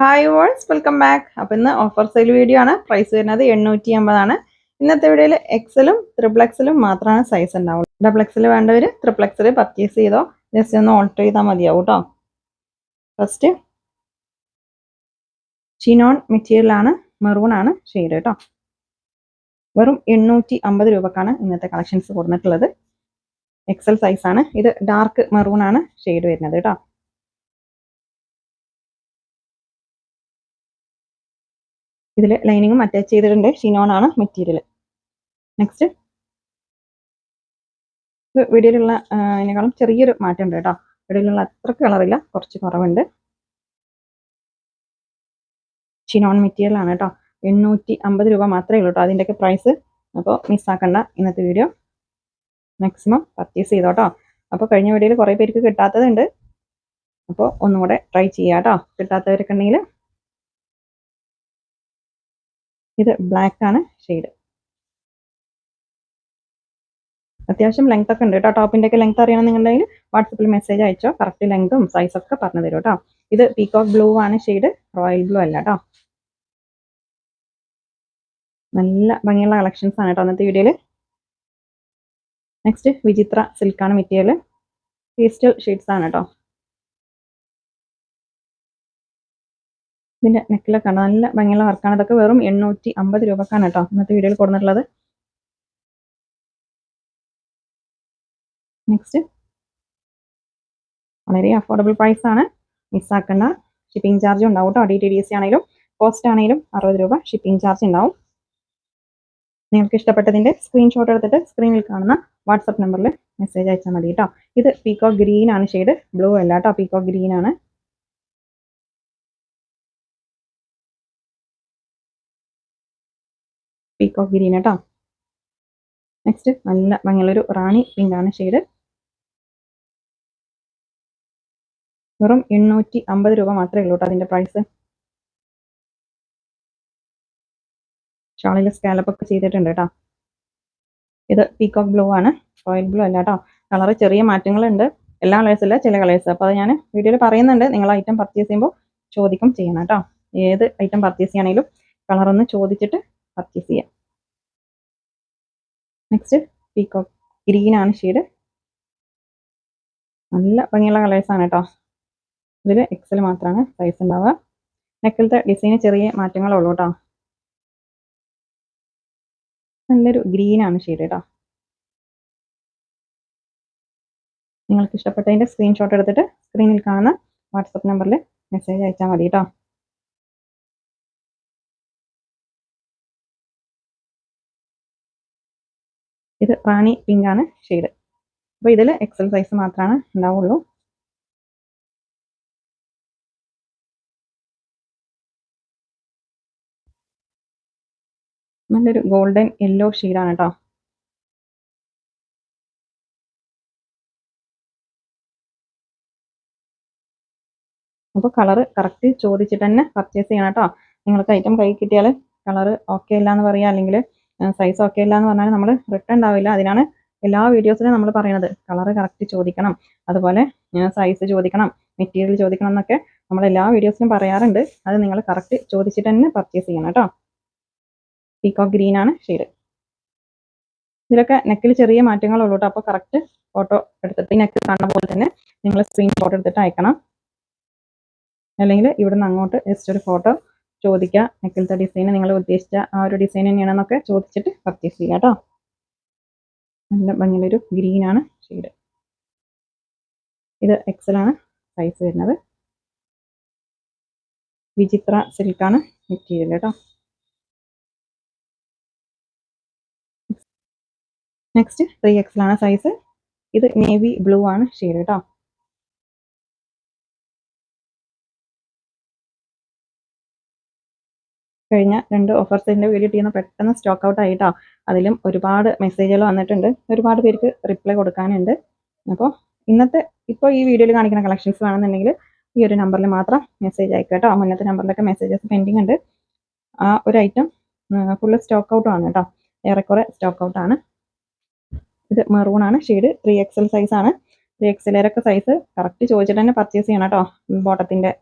Hi worlds welcome back. അപ്പോൾ ഇന്ന് offer sale video ആണ്. പ്രൈസ് വരുന്നത് 850 ആണ്. ഇന്നത്തെ വീഡിയോയിൽ എക്സലും ട്രിപ്പിൾ എക്സലും മാത്രമാണ് സൈസ് ഉണ്ടാവുള്ളൂ. ഡബിൾ എക്സൽ വേണ്ടവർ ട്രിപ്പിൾ എക്സൽ പർച്ചേസ് ചെയ്തോ, ജസ്റ്റ് ഒന്ന് ഓൾട്ടർ ചെയ്താൽ മതിയാവും കേട്ടോ. ഫസ്റ്റ് ചിനോൺ മെറ്റീരിയൽ ആണ്, മെറൂൺ ആണ് ഷെയ്ഡ് കേട്ടോ. വെറും 850 രൂപക്കാണ് ഇന്നത്തെ കളക്ഷൻസ് കൊടുത്തിട്ടുള്ളത്. എക്സൽ സൈസ് ആണ്. ഇത് ഡാർക്ക് മെറൂൺ ആണ് ഷെയ്ഡ് വരുന്നത് കേട്ടോ. ഇതിൽ ലൈനിങ്ങും അറ്റാച്ച് ചെയ്തിട്ടുണ്ട്. ഷിനോൺ ആണ് മെറ്റീരിയൽ. നെക്സ്റ്റ് വീഡിയോയിലുള്ള അതിനേക്കാളും ചെറിയൊരു മാറ്റം ഉണ്ട് കേട്ടോ. വീഡിയോയിലുള്ള അത്രക്ക് കളറില്ല, കുറച്ച് കുറവുണ്ട്. ഷിനോൺ മെറ്റീരിയൽ ആണ് കേട്ടോ. 850 രൂപ മാത്രമേ ഉള്ളൂ കേട്ടോ അതിൻ്റെയൊക്കെ പ്രൈസ്. അപ്പോൾ മിസ്സാക്കണ്ട ഇന്നത്തെ വീഡിയോ, മാക്സിമം പർച്ചേസ് ചെയ്തോട്ടോ. അപ്പോൾ കഴിഞ്ഞ വീഡിയോയിൽ കുറേ പേർക്ക് കിട്ടാത്തതുണ്ട്, അപ്പോൾ ഒന്നും കൂടെ ട്രൈ ചെയ്യാം കേട്ടോ. കിട്ടാത്തവരൊക്കെ ഉണ്ടെങ്കിൽ ഇത് ബ്ലാക്ക് ആണ് ഷെയ്ഡ്. അത്യാവശ്യം ലെങ്ത് ഒക്കെ ഉണ്ട് കേട്ടോ. ടോപ്പിൻ്റെ ഒക്കെ ലെങ്ത് അറിയണമെന്നുണ്ടെങ്കിൽ വാട്സപ്പിൽ മെസ്സേജ് അയച്ചോ. കറക്റ്റ് ലെങ്തും സൈസൊക്കെ പറഞ്ഞു തരും കേട്ടോ. ഇത് പീകോക്ക് ബ്ലൂ ആണ് ഷെയ്ഡ്, റോയൽ ബ്ലൂ അല്ല കേട്ടോ. നല്ല ഭംഗിയുള്ള കളക്ഷൻസ് ആണ് കേട്ടോ അന്നത്തെ വീഡിയോയിൽ. നെക്സ്റ്റ് വിചിത്ര സിൽക്കാണ് മെറ്റീരിയൽ. പേസ്റ്റൽ ഷെയ്ഡ്സ് ആണ് കേട്ടോ. ഇതിൻ്റെ നെക്കിലൊക്കെ ആണ് നല്ല ഭംഗിയുള്ള വർക്കാണ്. ഇതൊക്കെ വെറും 850 രൂപക്കാണ് കേട്ടോ ഇന്നത്തെ വീഡിയോയിൽ കൊടുത്തിട്ടുള്ളത്. നെക്സ്റ്റ് വളരെ അഫോർഡബിൾ പ്രൈസ് ആണ്, മിസ്സാക്കണ്ട. ഷിപ്പിംഗ് ചാർജ് ഉണ്ടാവും കേട്ടോ. DTDC ആണെങ്കിലും പോസ്റ്റ് ആണെങ്കിലും 60 രൂപ ഷിപ്പിംഗ് ചാർജ് ഉണ്ടാവും. നിങ്ങൾക്ക് ഇഷ്ടപ്പെട്ടതിൻ്റെ സ്ക്രീൻഷോട്ട് എടുത്തിട്ട് സ്ക്രീനിൽ കാണുന്ന വാട്സപ്പ് നമ്പറിൽ മെസ്സേജ് അയച്ചാൽ മതി കേട്ടോ. ഇത് പീകോക്ക് ഗ്രീൻ ആണ് ഷെയ്ഡ്, ബ്ലൂ അല്ല കേട്ടോ. പീകോക്ക് ഗ്രീൻ ആണ്. പീകോക്ക് ഗ്രീൻ കേട്ടോ. നെക്സ്റ്റ് നല്ല ഭംഗിയുള്ളൊരു റാണി പിങ്ക് ആണ് ഷെയ്ഡ്. വെറും 850 രൂപ മാത്രമേ ഉള്ളൂ കേട്ടോ അതിൻ്റെ പ്രൈസ്. ഷാളിൽ സ്കാലപ്പ് ഒക്കെ ചെയ്തിട്ടുണ്ട് കേട്ടോ. ഇത് പീകോക്ക് ബ്ലൂ ആണ്, റോയൽ ബ്ലൂ അല്ല കേട്ടോ. കളറ് ചെറിയ മാറ്റങ്ങളുണ്ട്, എല്ലാ കളേഴ്സില്ല, ചില കളേഴ്സ്. അപ്പോൾ അത് ഞാൻ വീഡിയോയിൽ പറയുന്നുണ്ട്. നിങ്ങൾ ഐറ്റം പർച്ചേസ് ചെയ്യുമ്പോൾ ചോദിക്കും ചെയ്യണം കേട്ടോ. ഏത് ഐറ്റം പർച്ചേസ് ചെയ്യണമെങ്കിലും കളറൊന്ന് ചോദിച്ചിട്ട് പർച്ചേസ് ചെയ്യാം. നെക്സ്റ്റ് പീകോക്ക് ഗ്രീൻ ആണ് ഷെയ്ഡ്. നല്ല ഭംഗിയുള്ള കളേഴ്സാണ് കേട്ടോ. ഇതിൽ എക്സൽ മാത്രമാണ് സൈസ് ഉണ്ടാവുക. നെക്കിലത്തെ ഡിസൈന് ചെറിയ മാറ്റങ്ങളുള്ളൂ കേട്ടോ. നല്ലൊരു ഗ്രീൻ ആണ് ഷെയ്ഡ് കേട്ടോ. നിങ്ങൾക്ക് ഇഷ്ടപ്പെട്ടതിൻ്റെ സ്ക്രീൻഷോട്ട് എടുത്തിട്ട് സ്ക്രീനിൽ കാണുന്ന വാട്സപ്പ് നമ്പറിൽ മെസ്സേജ് അയച്ചാൽ മതി കേട്ടോ. ഇത് റാണി പിങ്ക് ആണ് ഷെയ്ഡ്. അപ്പോൾ ഇതിൽ എക്സൽ സൈസ് മാത്രമാണ് ഉണ്ടാവുള്ളൂ. നല്ലൊരു ഗോൾഡൻ യെല്ലോ ഷെയ്ഡാണ് കേട്ടോ. അപ്പോൾ കളറ് കറക്റ്റ് ചോദിച്ചിട്ട് തന്നെ പർച്ചേസ് ചെയ്യണം കേട്ടോ. നിങ്ങൾക്ക് ഐറ്റം കൈ കിട്ടിയാൽ കളറ് ഓക്കെ ഇല്ല എന്ന് പറയുക, അല്ലെങ്കിൽ സൈസ് ഓക്കെ ഇല്ല എന്ന് പറഞ്ഞാൽ നമ്മൾ റിട്ടേൺ ഉണ്ടാവില്ല. അതിനാണ് എല്ലാ വീഡിയോസിലും നമ്മൾ പറയുന്നത് കളറ് കറക്റ്റ് ചോദിക്കണം, അതുപോലെ സൈസ് ചോദിക്കണം, മെറ്റീരിയൽ ചോദിക്കണം എന്നൊക്കെ നമ്മൾ എല്ലാ വീഡിയോസിലും പറയാറുണ്ട്. അത് നിങ്ങൾ കറക്റ്റ് ചോദിച്ചിട്ട് തന്നെ പർച്ചേസ് ചെയ്യണം കേട്ടോ. പീകോക്ക് ഗ്രീൻ ആണ് ഷെയ്ഡ്. ഇതിലൊക്കെ നെക്കിൽ ചെറിയ മാറ്റങ്ങളുള്ളൂ കേട്ടോ. അപ്പോൾ കറക്റ്റ് ഫോട്ടോ എടുത്തിട്ട് നെക്ക് കാണുന്ന പോലെ തന്നെ നിങ്ങൾ സ്ക്രീൻഷോട്ട് എടുത്തിട്ട് അയക്കണം. അല്ലെങ്കിൽ ഇവിടുന്ന് അങ്ങോട്ട് ജസ്റ്റ് ഒരു ഫോട്ടോ ചോദിക്കുക. നെക്കിലത്തെ ഡിസൈൻ നിങ്ങൾ ഉദ്ദേശിച്ച ആ ഒരു ഡിസൈൻ തന്നെയാണെന്നൊക്കെ ചോദിച്ചിട്ട് പർച്ചേസ് ചെയ്യുക കേട്ടോ. നല്ല ഭംഗിയുള്ളൊരു ഗ്രീൻ ആണ് ഷെയ്ഡ്. ഇത് എക്സൽ ആണ് സൈസ് വരുന്നത്. വിചിത്ര സിൽക്കാണ് മെറ്റീരിയൽ കേട്ടോ. നെക്സ്റ്റ് 3XL ആണ് സൈസ്. ഇത് നേവി ബ്ലൂ ആണ് ഷെയ്ഡ് കേട്ടോ. കഴിഞ്ഞ 2 ഓഫർ സെയിലിൻ്റെ വീഡിയോ ചെയ്യുന്ന പെട്ടെന്ന് സ്റ്റോക്ക് ഔട്ട് ആയിട്ടോ. അതിലും ഒരുപാട് മെസ്സേജുകൾ വന്നിട്ടുണ്ട്, ഒരുപാട് പേർക്ക് റിപ്ലൈ കൊടുക്കാനുണ്ട്. അപ്പോൾ ഇന്നത്തെ ഇപ്പോൾ ഈ വീഡിയോയിൽ കാണിക്കുന്ന കളക്ഷൻസ് വേണമെന്നുണ്ടെങ്കിൽ ഈ ഒരു നമ്പറിൽ മാത്രം മെസ്സേജ് അയക്കുക കേട്ടോ. മുന്നത്തെ നമ്പറിലൊക്കെ മെസ്സേജസ് പെൻഡിങ് ഉണ്ട്. ആ ഒരു ഐറ്റം ഫുള്ള് സ്റ്റോക്ക് ഔട്ടും ആണ് കേട്ടോ, ഏറെക്കുറെ സ്റ്റോക്ക് ഔട്ട് ആണ്. ഇത് മെറൂൺ ആണ് ഷെയ്ഡ്. 3XL സൈസ് ആണ്. 3XL സൈസ് കറക്റ്റ് ചോദിച്ചിട്ട് തന്നെ പർച്ചേസ് ചെയ്യണം കേട്ടോ. ബോട്ടത്തിൻ്റെ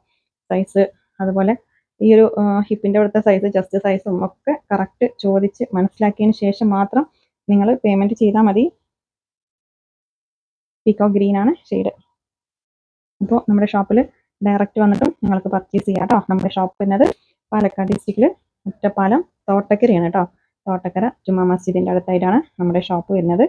സൈസ് അതുപോലെ ഈ ഒരു ഹിപ്പിൻ്റെ അവിടുത്തെ സൈസ്, ചെസ്റ്റ് സൈസും ഒക്കെ കറക്റ്റ് ചോദിച്ച് മനസ്സിലാക്കിയതിന് ശേഷം മാത്രം നിങ്ങൾ പേയ്മെൻറ്റ് ചെയ്താൽ മതി. പീക്കോ ഗ്രീൻ ആണ് ഷെയ്ഡ്. അപ്പോൾ നമ്മുടെ ഷോപ്പിൽ ഡയറക്റ്റ് വന്നിട്ടും നിങ്ങൾക്ക് പർച്ചേസ് ചെയ്യാം കേട്ടോ. നമ്മുടെ ഷോപ്പ് വരുന്നത് പാലക്കാട് ഡിസ്ട്രിക്റ്റിൽ ഒറ്റപ്പാലം തോട്ടക്കരയാണ് കേട്ടോ. തോട്ടക്കര ജുമാ മസ്ജിദിൻ്റെ അടുത്തായിട്ടാണ് നമ്മുടെ ഷോപ്പ് വരുന്നത്.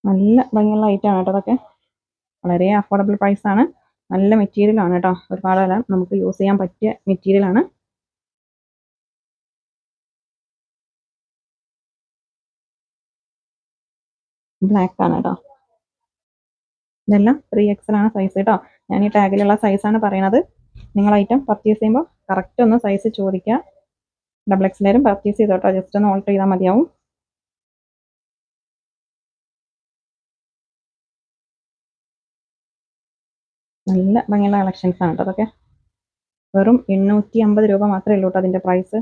നല്ല ഭംഗിയുള്ള ഐറ്റമാണ് കേട്ടോ. അതൊക്കെ വളരെ അഫോർഡബിൾ പ്രൈസാണ്. നല്ല മെറ്റീരിയലാണ് കേട്ടോ. ഒരുപാട് കാലം നമുക്ക് യൂസ് ചെയ്യാൻ പറ്റിയ മെറ്റീരിയലാണ്. ബ്ലാക്ക് ആണ് കേട്ടോ. ഇതെല്ലാം 3XL ആണ് സൈസ് കേട്ടോ. ഞാൻ ഈ ടാഗിലുള്ള സൈസാണ് പറയണത്. നിങ്ങൾ ഐറ്റം പർച്ചേസ് ചെയ്യുമ്പോൾ കറക്റ്റ് ഒന്ന് സൈസ് ചോദിക്കുക. XXL പർച്ചേസ് ചെയ്തോട്ടോ. ജസ്റ്റ് ഒന്ന് ഓൾട്ടർ ചെയ്താൽ മതിയാവും. നല്ല ഭംഗിയുള്ള കളക്ഷൻസ് ആണ് കേട്ടോ. അതൊക്കെ വെറും 850 രൂപ മാത്രമേ ഉള്ളൂ കേട്ടോ അതിൻ്റെ പ്രൈസ്.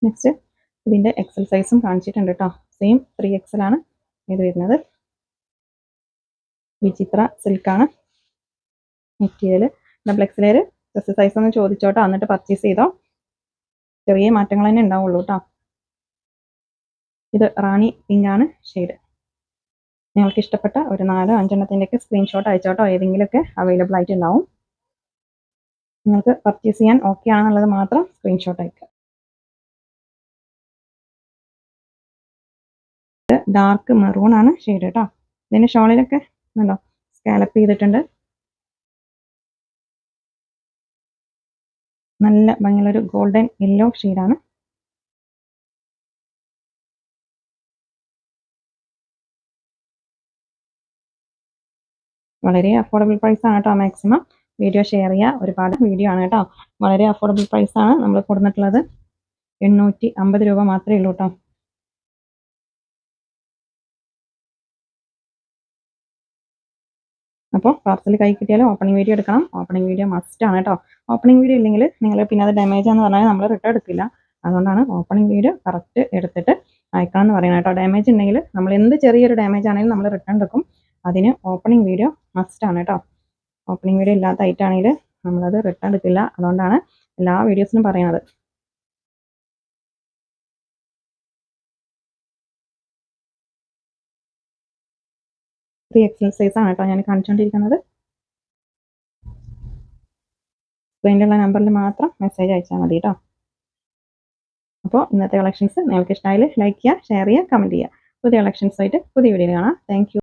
നെക്സ്റ്റ് ഇതിൻ്റെ എക്സൽ സൈസും കാണിച്ചിട്ടുണ്ട് കേട്ടോ. സെയിം 3XL ആണ് ഇത് വരുന്നത്. വിചിത്ര സിൽക്കാണ് മെറ്റീരിയൽ. XXL ജസ്റ്റ് സൈസ് ഒന്ന് ചോദിച്ചോട്ടോ, എന്നിട്ട് പർച്ചേസ് ചെയ്തോ. ചെറിയ മാറ്റങ്ങൾ തന്നെ ഉണ്ടാവുള്ളൂ കേട്ടോ. ഇത് റാണി പിങ്ക് ആണ് ഷെയ്ഡ്. നിങ്ങൾക്ക് ഇഷ്ടപ്പെട്ട ഒരു 4-5 എണ്ണത്തിൻ്റെയൊക്കെ സ്ക്രീൻഷോട്ട് അയച്ചോട്ടോ. ഏതെങ്കിലുമൊക്കെ അവൈലബിൾ ആയിട്ട് ഉണ്ടാവും. നിങ്ങൾക്ക് പർച്ചേസ് ചെയ്യാൻ ഓക്കെ ആണെന്നുള്ളത് മാത്രം സ്ക്രീൻഷോട്ട് അയക്കുക. ഇത് ഡാർക്ക് മെറൂൺ ആണ് ഷെയ്ഡ് കേട്ടോ. ഇതിൻ്റെ ഷോളിലൊക്കെ ഉണ്ടോ സ്കാലപ്പ് ചെയ്തിട്ടുണ്ട്. നല്ല ഭംഗിയുള്ളൊരു ഗോൾഡൻ യെല്ലോ ഷെയ്ഡാണ്. വളരെ അഫോർഡബിൾ പ്രൈസ് ആണ് കേട്ടോ. മാക്സിമം വീഡിയോ ഷെയർ ചെയ്യുക. ഒരുപാട് വീഡിയോ ആണ് കേട്ടോ. വളരെ അഫോർഡബിൾ പ്രൈസ് ആണ് നമ്മൾ കൊടുത്തിട്ടുള്ളത്. 850 രൂപ മാത്രമേ ഉള്ളൂ കേട്ടോ. അപ്പോൾ പാർസൽ കൈ കിട്ടിയാലും ഓപ്പണിംഗ് വീഡിയോ എടുക്കണം. ഓപ്പണിംഗ് വീഡിയോ മസ്റ്റ് ആണ് കേട്ടോ. ഓപ്പണിംഗ് വീഡിയോ ഇല്ലെങ്കിൽ നിങ്ങൾ പിന്നെ അത് ഡാമേജ് ആണെന്ന് പറഞ്ഞാൽ നമ്മൾ റിട്ടേൺ എടുക്കില്ല. അതുകൊണ്ടാണ് ഓപ്പണിംഗ് വീഡിയോ കറക്റ്റ് എടുത്തിട്ട് അയക്കണം എന്ന് പറയുന്നത് കേട്ടോ. ഡാമേജ് ഉണ്ടെങ്കിൽ നമ്മൾ എന്ത് ചെറിയൊരു ഡാമേജ് ആണെങ്കിലും നമ്മൾ റിട്ടേൺ എടുക്കും. അതിന് ഓപ്പണിംഗ് വീഡിയോ മസ്റ്റ് ആണ് കേട്ടോ. ഓപ്പണിംഗ് വീഡിയോ ഇല്ലാത്ത ഐറ്റം ആണെങ്കിൽ നമ്മളത് റിട്ടേൺ എടുക്കില്ല. അതുകൊണ്ടാണ് എല്ലാ വീഡിയോസിനും പറയുന്നത്. XXL സൈസ് ആണ് കേട്ടോ ഞാൻ കാണിച്ചുകൊണ്ടിരിക്കുന്നത്. സ്ക്രീനിലുള്ള നമ്പറിൽ മാത്രം മെസ്സേജ് അയച്ചാൽ മതി കേട്ടോ. അപ്പോൾ ഇന്നത്തെ കളക്ഷൻസ് നിങ്ങൾക്ക് ഇഷ്ടമായാൽ ലൈക്ക് ചെയ്യുക, ഷെയർ ചെയ്യുക, കമൻറ്റ് ചെയ്യുക. പുതിയ കളക്ഷൻസ് ആയിട്ട് പുതിയ വീഡിയോ കാണാം. Thank you.